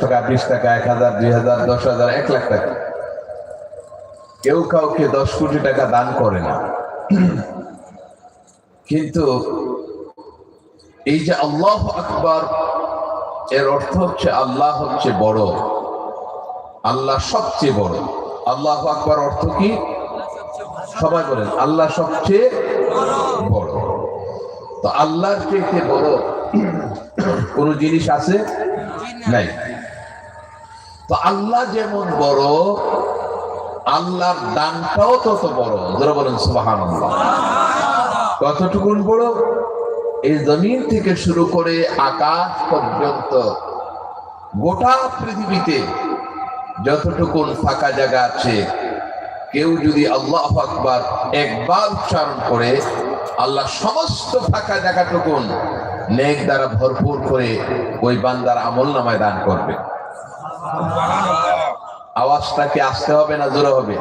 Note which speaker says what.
Speaker 1: টাকা, 20 টাকা, 1000, 2000, 10,000, 1 লাখ টাকা। কেউ কাউকে 10 কোটি টাকা দান করে না। কিন্তু এই যে আল্লাহু আকবার, এর অর্থ হচ্ছে আল্লাহ হচ্ছে বড়, আল্লাহ সবচেয়ে বড়। আল্লাহু আকবার অর্থ কি? সবাই বলেন, আল্লাহ সবচেয়ে বড়। তো আল্লাহর চেয়ে বড় কোন জিনিস আছে? নাই। তো আল্লাহ যেমন বড়, আল্লাহর দানটাও তত বড়। যারা বলেন সুবহানাল্লাহ। কতটুকুন বড়? এই জমিন থেকে শুরু করে আকাশ পর্যন্ত গোটা পৃথিবীতে যতটুকুন ফাঁকা জায়গা আছে, কেউ যদি আল্লাহু আকবার একবার উচ্চারণ করে, আল্লাহ সমস্ত ফাঁকা জায়গাটুকুন নেক দ্বারা ভরপুর করে ওই বান্দার আমলনামায় দান করবে। আওয়াজটা কি আসতে হবে না জোরে হবে?